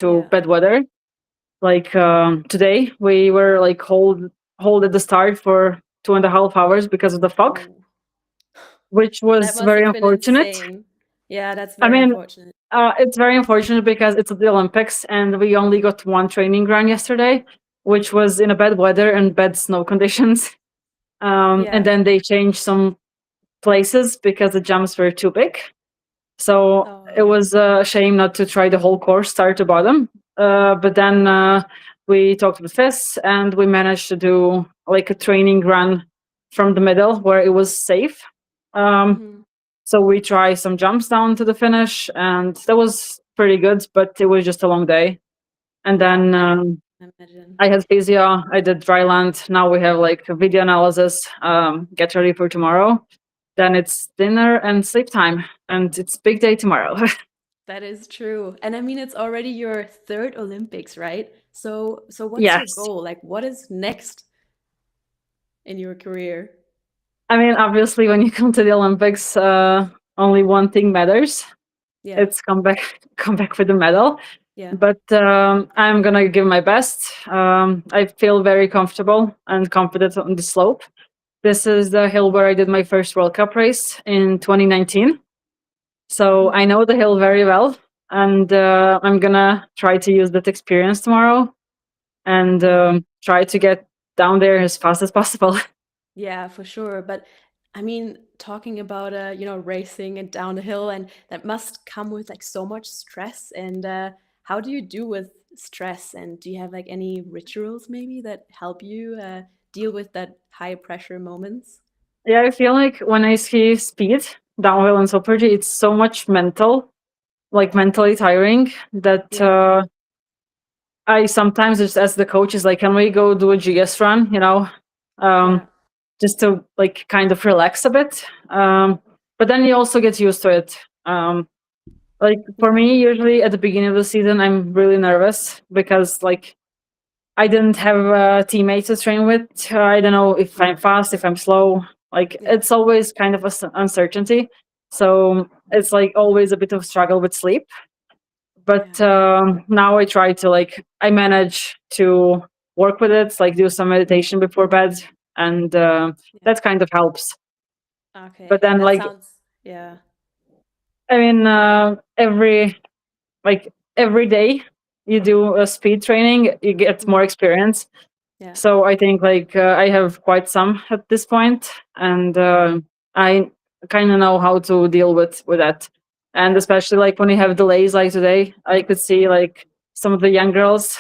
to Yeah. bad weather. Like today, we were like hold at the start for 2.5 hours because of the fog, Oh, which that was must very have been unfortunate. insane. Yeah, that's I very mean, unfortunate. it's very unfortunate because it's the Olympics, and we only got one training run yesterday, which was in a bad weather and bad snow conditions. And Yeah. then they changed some places because the jumps were too big. So it Oh, was a shame not to try the whole course, start to bottom. But then we talked with FIS and we managed to do like a training run from the middle where it was safe. Um, hmm, so we tried some jumps down to the finish, and that was pretty good, but it was just a long day. And yeah, then I imagine. I had physio, I did dry land. Now we have like a video analysis, get ready for tomorrow. Then it's dinner and sleep time, and it's big day tomorrow. That is true. And I mean, it's already your third Olympics, right? So what's your Yes. goal? Like, what is next in your career? I mean, obviously, when you come to the Olympics, only one thing matters. Yeah, It's come back, come back with a medal. yeah. But I'm gonna give my best. I feel very comfortable and confident on the slope. This is the hill where I did my first World Cup race in 2019. So I Mhm. know the hill very well, and I'm gonna try to use that experience tomorrow and Yeah. try to get down there as fast as possible. Yeah, for sure. But I mean, talking about racing and down the hill, and that must come with like so much stress. And how do you do with stress? And do you have like any rituals maybe that help you deal with that high pressure moments? Yeah, I feel like when I ski speed, downhill and super G, it's so much mental, like mentally tiring that Yeah, I sometimes just ask the coaches, like, can we go do a GS run, yeah, um, just to like kind of relax a bit. But then you also get used to it. Like for yeah, me, usually at the beginning of the season, I'm really nervous because like I didn't have teammates to train with. I don't know if I'm fast, if I'm slow. Like yeah, it's always kind of a uncertainty. So it's like always a bit of struggle with sleep. yeah, But now I try to like I manage to work with it, like do some meditation before bed, and yeah. that kind of helps. But Okay, then that like sounds, yeah. I mean every day you do a speed training, you get more Mhm. experience. Yeah, So I think like I have quite some at this point, and I kind of know how to deal with that. And yeah. especially like when you have delays like today, I could see like some of the young girls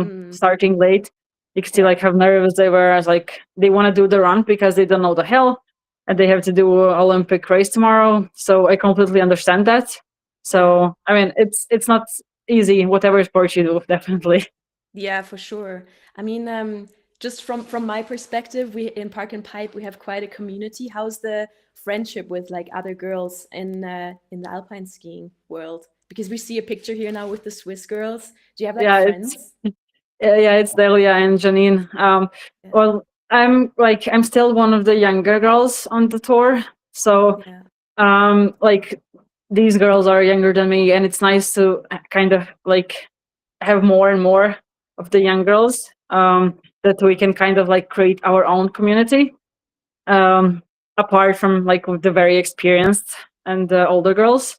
Mm, starting late. You could see yeah, like how nervous they were, as like they want to do the run because they don't know the hill, and they have to do a Olympic race tomorrow. So I completely understand that. yeah. So I mean, it's not easy, whatever sport you do, definitely. Yeah, for sure. I mean, just from my perspective, we in Park and Pipe we have quite a community. How's the friendship with like other girls in the alpine skiing world? Because we see a picture here now with the Swiss girls. Do you have like Yeah, it's friends? yeah, it's Delia and Janine. Yeah, Well, I'm still one of the younger girls on the tour, so yeah, like these girls are younger than me, and it's nice to kind of like have more and more of the young girls that we can kind of like create our own community um, apart from like with the very experienced and older girls.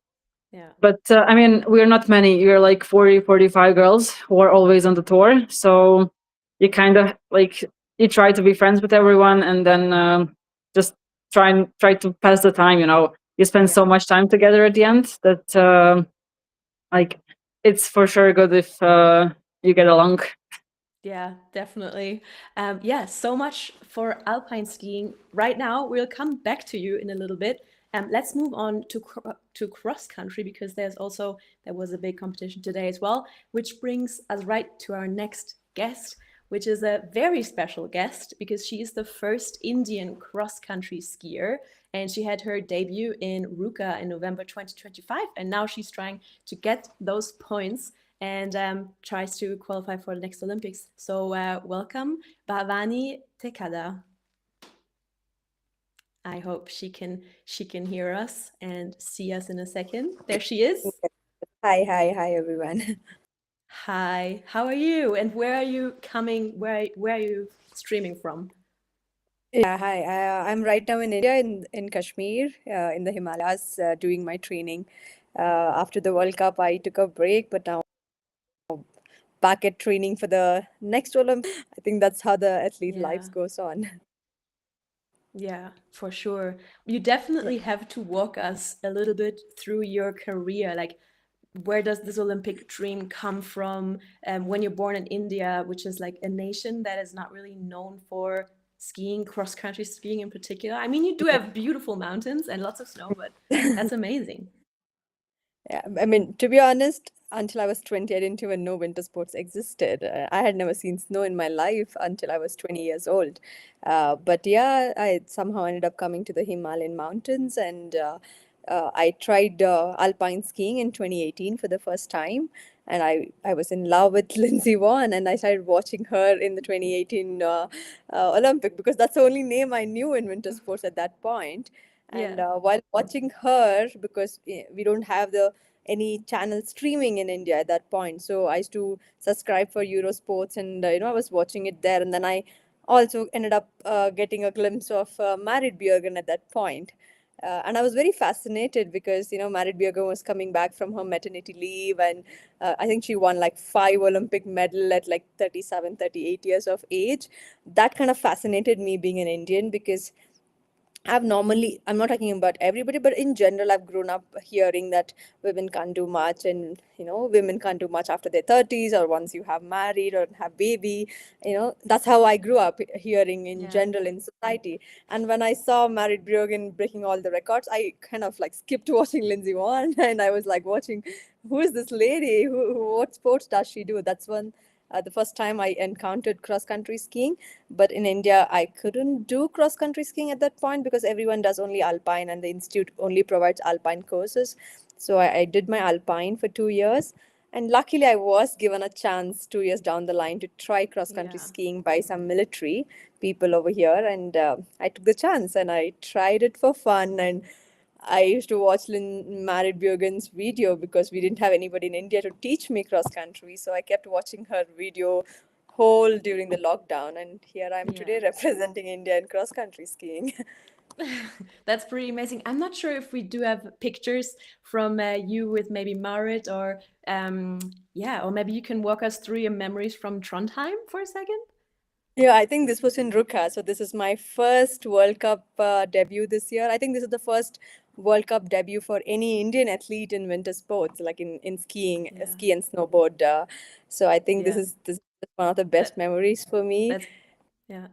yeah, But I mean, we're not many. We're like 40, 45 girls who are always on the tour. So you kind of like you try to be friends with everyone, and then just try to pass the time. You spend yeah. so much time together at the end that like it's for sure good if you get along. Yeah, definitely. Yeah, so much for alpine skiing. Right now, we'll come back to you in a little bit. Let's move on to cross country because there was a big competition today as well, which brings us right to our next guest, which is a very special guest because she is the first Indian cross country skier, and she had her debut in Ruka in November 2025, and now she's trying to get those points and tries to qualify for the next Olympics. So welcome, Bhavani Tekada. I hope she can hear us and see us in a second. There she is. Hi, hi, hi, everyone. Hi, how are you? And where are you coming? Where are you streaming from? Yeah, hi. I'm right now in India, in Kashmir, in the Himalayas, doing my training. After the World Cup, I took a break, but now back at training for the next Olympics. I think that's how the athlete Yeah. lives goes on. Yeah, for sure. You Yeah. definitely have to walk us a little bit through your career. Like, where does this Olympic dream come from? When you're born in India, which is like a nation that is not really known for skiing, cross-country skiing in particular. I mean, you do have beautiful mountains and lots of snow, but that's amazing. Yeah, I mean, to be honest, until I was 20, I didn't even know winter sports existed. I had never seen snow in my life until I was 20 years old. But yeah, I somehow ended up coming to the Himalayan mountains, and I tried alpine skiing in 2018 for the first time. And I was in love with Lindsey Vonn, and I started watching her in the 2018 Olympic because that's the only name I knew in winter sports at that point. And Yeah, while watching her, because we don't have the any channel streaming in India at that point, so I used to subscribe for Eurosports, and I was watching it there, and then I also ended up getting a glimpse of Marit Bjørgen at that point. And I was very fascinated because Marit Bjørgen was coming back from her maternity leave, and I think she won like 5 Olympic medal at like 37, 38 years of age. That kind of fascinated me being an Indian because I'm not talking about everybody, but in general, I've grown up hearing that women can't do much, and women can't do much after their 30s or once you have married or have baby. That's how I grew up hearing in yeah, general in society. And when I saw Marit Bjørgen breaking all the records, I kind of like skipped watching Lindsey Vonn, and I was like watching, who is this lady? What sports does she do? That's one. The first time I encountered cross country skiing, but in India, I couldn't do cross country skiing at that point because everyone does only Alpine and the institute only provides Alpine courses. So I did my Alpine for 2 years. And luckily, I was given a chance 2 years down the line to try cross country yeah, skiing by some military people over here. And I took the chance and I tried it for fun. And I used to watch Marit Bjørgen's video because we didn't have anybody in India to teach me cross country. So I kept watching her video whole during the lockdown, and here I am yeah. today representing India in cross country skiing. That's pretty amazing. I'm not sure if we do have pictures from you with maybe Marit or yeah, or maybe you can walk us through your memories from Trondheim for a second. Yeah, I think this was in Ruka. So this is my first World Cup debut this year. I think this is the first World Cup debut for any Indian athlete in winter sports, like in skiing, Yeah, ski and snowboard. So I think this yeah. is this is one of the best That memories for me. that's yeah.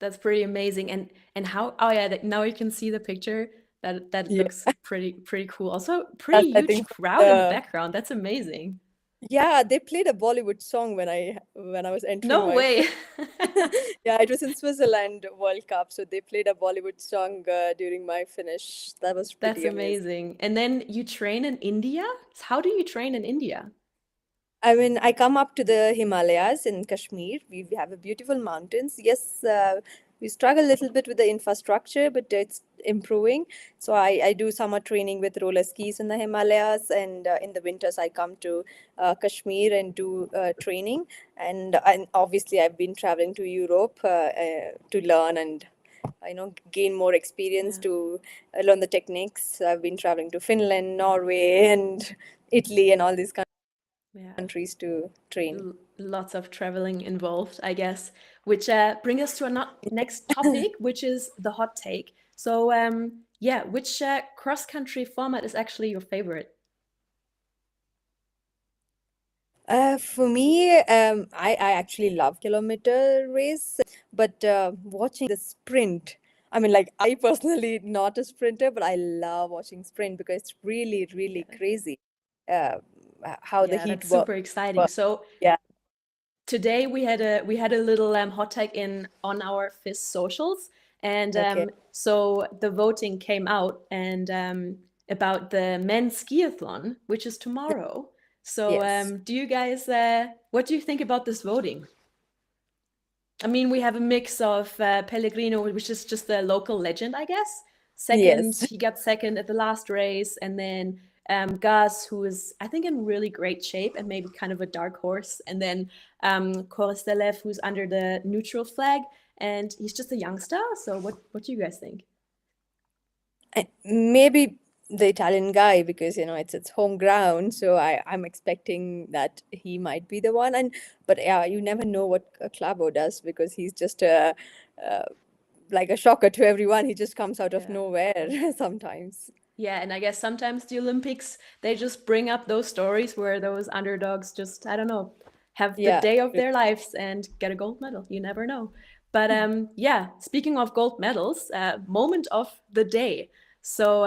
That's pretty amazing. And how? Oh yeah, now you can see the picture. That Yeah, looks pretty cool. Also, pretty that's I huge think crowd in the the background. That's amazing. yeah, they played a Bollywood song when I was entering No my way. yeah, it was in Switzerland World Cup, so they played a Bollywood song during my finish. That was That's pretty amazing. amazing. And then you train in India? How do you train in India? I mean, I come up to the Himalayas in Kashmir. We have a beautiful mountains. Yes, we struggle a little bit with the infrastructure, but it's improving. So I do summer training with roller skis in the Himalayas, and in the winters I come to Kashmir and do training. And obviously I've been traveling to Europe to learn and gain more experience Yeah. to learn the techniques. I've been traveling to Finland, Norway, and Italy, and all these Yeah. countries to train. Lots of traveling involved, I guess, which brings us to a next topic, which is the hot take. So, yeah, which cross-country format is actually your favorite? For me, I actually love kilometer race, but watching the sprint, I mean, like I personally not a sprinter, but I love watching sprint because it's really, really Yeah, crazy uh, how the yeah, heat that's super exciting. works. So Yeah. today we had a little hot take in on our FIS socials, and Okay. so the voting came out and about the men's skiathlon, which is tomorrow. So Yes. do you guys what do you think about this voting? I mean, we have a mix of Pellegrino, which is just a local legend, I guess. Second, Yes. he got second at the last race, and then Gus, who is, I think, in really great shape and maybe kind of a dark horse, and then Korostelev, who's under the neutral flag, and he's just a youngster. So what do you guys think? Maybe the Italian guy, because it's home ground, so I'm expecting that he might be the one. And but yeah, you never know what Clavo does, because he's just uh, like a shocker to everyone. He just comes out of Yeah. nowhere sometimes. Yeah, and I guess sometimes the Olympics, they just bring up those stories where those underdogs just, I don't know, have the Yeah, day of true. their lives and get a gold medal. You never know. But yeah, speaking of gold medals, moment of the day. So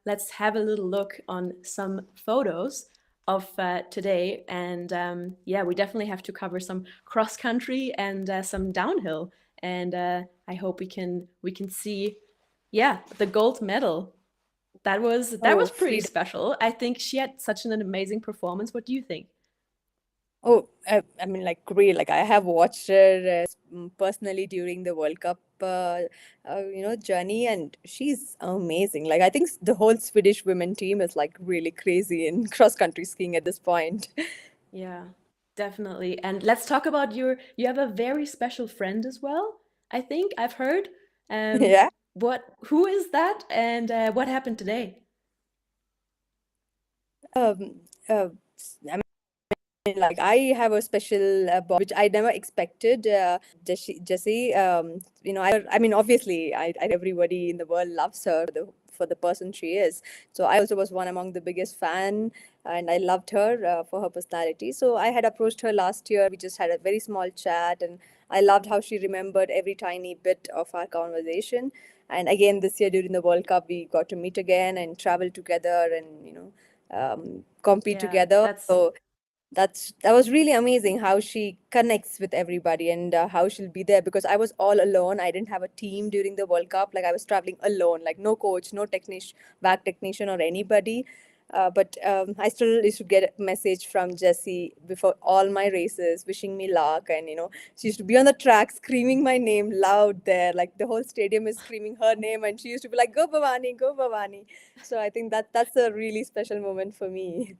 let's have a little look on some photos of today. And yeah, we definitely have to cover some cross country and some downhill. And I hope we can see, yeah, the gold medal. That was Oh, pretty freedom. special. I think she had such an amazing performance. What do you think? Oh, I mean, like, great. Like, I have watched her personally during the World Cup, journey, and she's amazing. Like, I think the whole Swedish women team is like really crazy in cross country skiing at this point. Yeah, definitely. And let's talk about you have a very special friend as well. I think I've heard. Um, Yeah. who is that and what happened today? Um, I mean, like, I have a special bond, which I never expected. Jessie, I mean, obviously, I think everybody in the world loves her for the person she is. So I also was one among the biggest fan, and I loved her for her personality. So I had approached her last year. We just had a very small chat, and I loved how she remembered every tiny bit of our conversation. And again, this year during the World Cup, we got to meet again and travel together, and compete Yeah, together. that's So that was really amazing how she connects with everybody, and how she'll be there, because I was all alone. I didn't have a team during the World Cup. Like, I was traveling alone, like no coach, no technician, back technician, or anybody. But I still used to get a message from Jessie before all my races, wishing me luck. And she used to be on the track screaming my name loud there, like the whole stadium is screaming her name, and she used to be like, "Go Bhavani, go Bhavani." So I think that's a really special moment for me.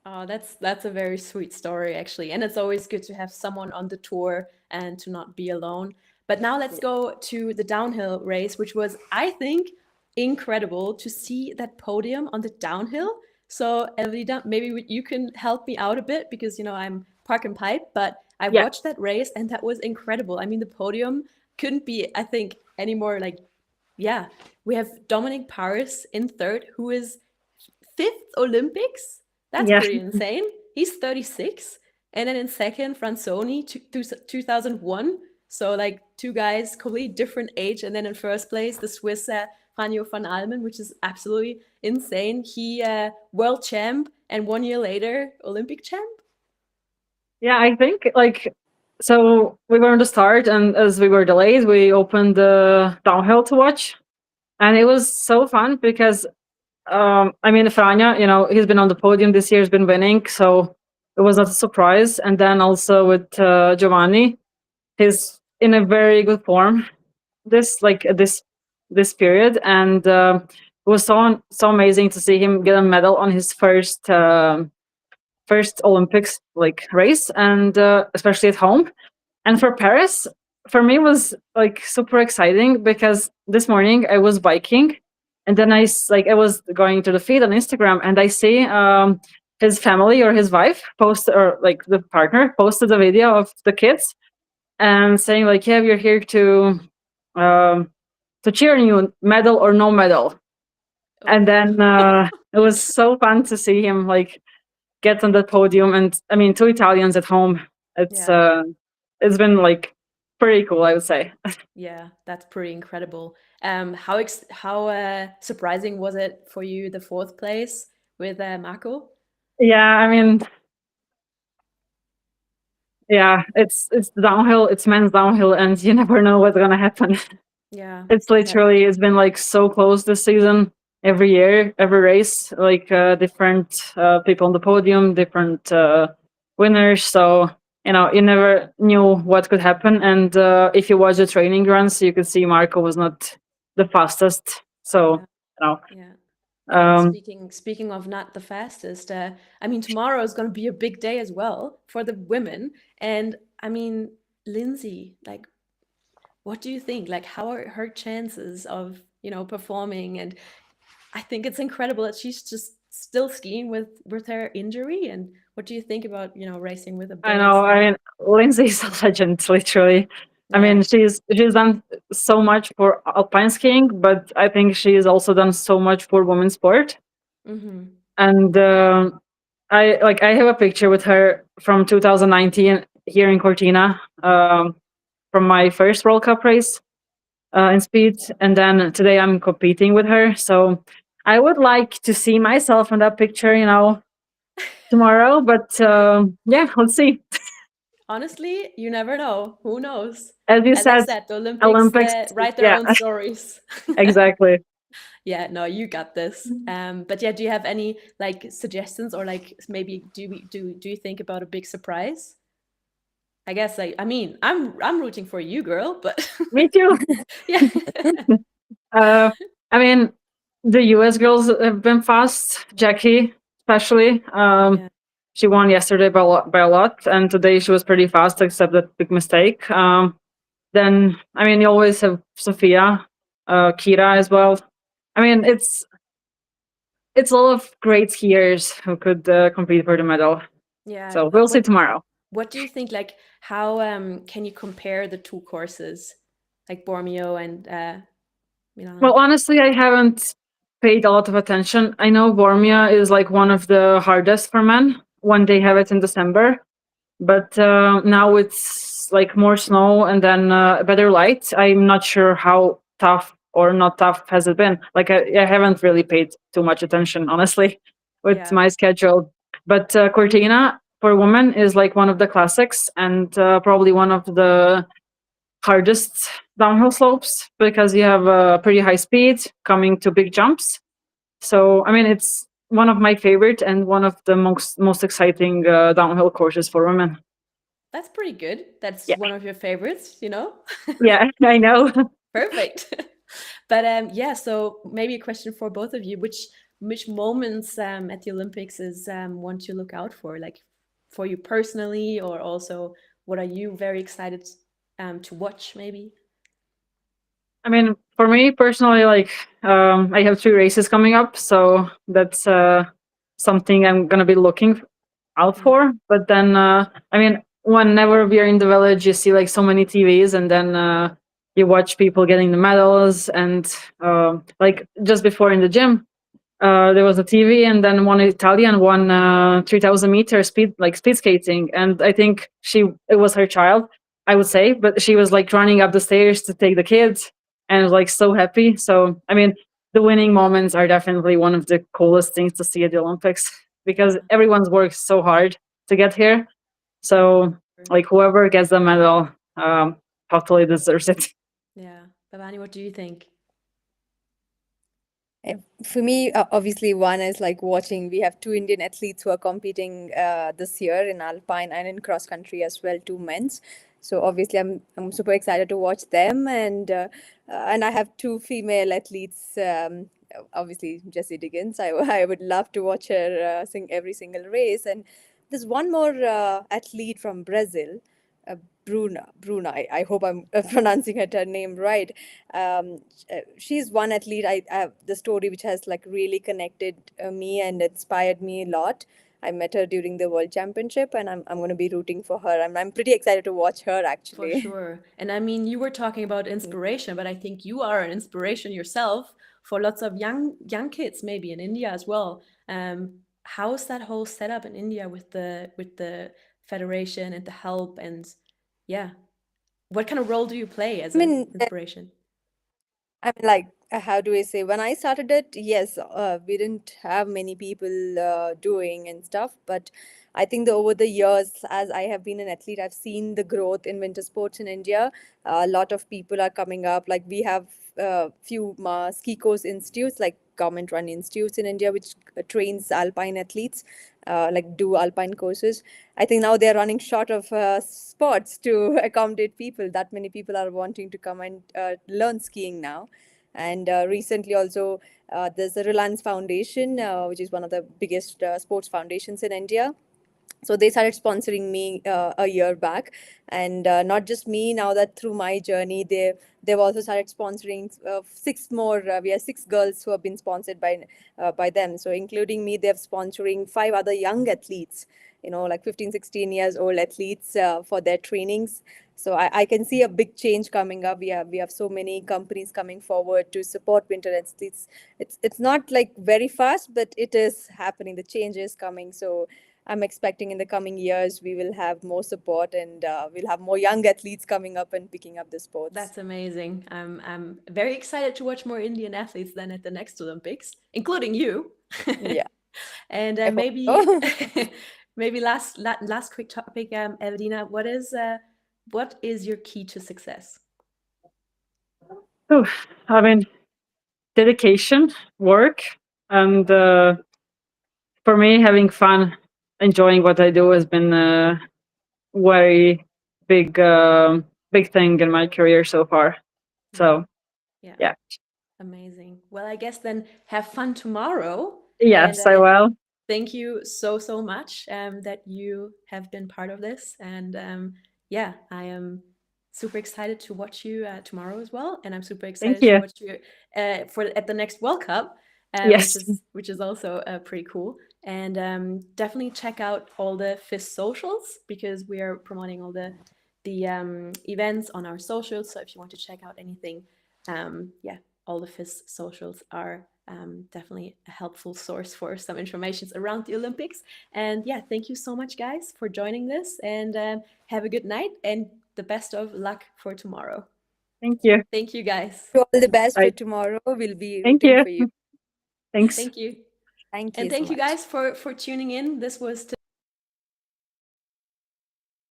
Oh, that's a very sweet story actually. And it's always good to have someone on the tour and to not be alone. But now let's go to the downhill race, which was, I think, incredible to see that podium on the downhill. So, Elvida, maybe you can help me out a bit because I'm park and pipe, but I Yeah. watched that race and that was incredible. I mean, the podium couldn't be, I think, any more like, yeah, we have Dominic Paris in third, who is fifth Olympics. That's Yeah. pretty insane. He's 36. And then in second, Franzoni, 2001. So, like, two guys, completely different age. And then in first place, the Swiss Franjo van Almen, which is absolutely insane. He world champ, and 1 year later, Olympic champ. Yeah, I think like so we were on the start, and as we were delayed, we opened the downhill to watch, and it was so fun because I mean, Franja, he's been on the podium this year, he's been winning, so it was not a surprise. And then also with Giovanni, he's in a very good form this period, and it was so amazing to see him get a medal on his first Olympics like race, and especially at home. And for Paris, for me was like super exciting because this morning I was biking, and then I was going to the feed on Instagram, and I see his family or his wife post, or like the partner posted a video of the kids and saying like, yeah, we're here um, to cheer on you, medal or no medal. And Oh. then it was so fun to see him like get on the podium, and I mean, two Italians at home. It's Yeah. it's been like pretty cool, I would say. Yeah, that's pretty incredible. How surprising was it for you, the fourth place with Marco? Yeah, I mean, yeah, it's downhill, it's men's downhill, and you never know what's gonna happen. Yeah, It's that literally it's been like so close this season. Every year, every race, like different people on the podium, different winners. So you never knew what could happen. And if you watch the training runs, you could see Marco was not the fastest. So yeah, you know, yeah. Speaking of not the fastest, I mean, tomorrow is going to be a big day as well for the women. And I mean, Lindsay, like, what do you think? Like, how are her chances of, performing? And I think it's incredible that she's just still skiing with her injury. And what do you think about, racing with a I brace? know. I mean, Lindsay is a legend, literally. I Yeah. mean, she's done so much for alpine skiing, but I think she's also done so much for women's sport. Mm-hmm. And I have a picture with her from 2019 here in Cortina, from my first World Cup race in speed, and then today I'm competing with her. So I would like to see myself in that picture, tomorrow. But yeah, let's see. Honestly, you never know. Who knows? As you As I said, said, the Olympics Olympics. write their Yeah, own stories. exactly. Yeah, no, you got this. But yeah, do you have any like suggestions, or like maybe do you think about a big surprise? I guess I mean I'm rooting for you, girl, but Me too. yeah. Uh, I mean, the US girls have been fast. Jackie, especially. Yeah. She won yesterday by a lot, and today she was pretty fast, except that big mistake. Then, I mean, you always have Sophia, Kira as well. I mean, it's a lot of great skiers who could compete for the medal. Yeah. So we'll see What tomorrow. what do you think, like how can you compare the two courses, like Bormio and Well, Milano? honestly, I haven't paid a lot of attention. I know Bormia is like one of the hardest for men when they have it in December, but now it's like more snow and then better light. I'm not sure how tough or not tough has it been. Like I haven't really paid too much attention, honestly, with Yeah. my schedule. But Cortina for women is like one of the classics and probably one of the hardest downhill slopes because you have a pretty high speed coming to big jumps. So I mean, it's one of my favorite and one of the most exciting downhill courses for women. That's pretty good. That's Yeah, one of your favorites, you know? yeah, I know. Perfect. But yeah, so maybe a question for both of you. Which moments at the Olympics is one to look out for, like for you personally, or also what are you very excited to watch, maybe? I mean, for me personally, like I have 2 races coming up, so that's something I'm gonna be looking out Yeah. for. But then, I mean, whenever we are in the village, you see like so many TVs, and then you watch people getting the medals, and like just before in the gym, there was a TV, and then one Italian won 3,000 meter speed skating, and I think it was her child, I would say, but she was like running up the stairs to take the kids, and was like so happy. So I mean, the winning moments are definitely one of the coolest things to see at the Olympics because Yeah. everyone's worked so hard to get here. So like whoever gets the medal, totally deserves it. Yeah. Bhavani, what do you think? For me, obviously, one is like watching. We have two Indian athletes who are competing this year in Alpine and in cross country as well, two men's. So obviously, I'm super excited to watch them, and I have two female athletes. Obviously, Jessie Diggins. I would love to watch her sing every single race, and there's one more athlete from Brazil. Uh, Bruna. I hope I'm pronouncing her name right. She's one athlete. I have the story which has like really connected me and inspired me a lot. I met her during the World Championship, and I'm going to be rooting for her. I'm pretty excited to watch her For actually. sure. And I mean, you were talking about inspiration, but I think you are an inspiration yourself for lots of young kids, maybe in India as well. How is that whole setup in India with the federation and the help, and yeah, what kind of role do you play as I an mean, inspiration? like, how do I say? When I started it, yes, we didn't have many people doing and stuff. But I think over the years, as I have been an athlete, I've seen the growth in winter sports in India. A lot of people are coming up. Like, we have few ski course institutes, like government-run institutes in India, which trains alpine athletes, like do alpine courses. I think now they're running short of spots to accommodate people. That many people are wanting to come and learn skiing now. And recently also, there's the Reliance Foundation, which is one of the biggest sports foundations in India. So they started sponsoring me a year back, and not just me. Now that through my journey, they've also started sponsoring six more. We have six girls who have been sponsored by them. So including me, they're sponsoring five other young athletes. Like 15, 16 years old athletes for their trainings. So I can see a big change coming up. We have so many companies coming forward to support winter athletes. It's not like very fast, but it is happening. The change is coming. So I'm expecting in the coming years we will have more support, and we'll have more young athletes coming up and picking up the sports. That's amazing. I'm very excited to watch more Indian athletes then at the next Olympics, including you. Yeah. And I hope maybe so. maybe last quick topic, Evelina, what is your key to success? I mean, dedication, work, and for me, having fun, enjoying what I do has been a very big thing in my career so far. So yeah. Amazing. Well, I guess then have fun tomorrow. Yes, And I will. thank you so much that you have been part of this. And yeah, I am super excited to watch you tomorrow as well. And I'm super excited to you. watch you at the next World Cup, Yes. which is also pretty cool. And definitely check out all the FIS socials, because we are promoting all the events on our socials. So if you want to check out anything, yeah, all the FIS socials are definitely a helpful source for some information around the Olympics. And yeah, thank you so much, guys, for joining this, and have a good night and the best of luck for tomorrow. Thank you. Thank you, guys. All the best Bye. for tomorrow. We'll be Thank rooting you. for you. Thanks. Thank you. Thank you And so thank you much. guys for tuning in. This was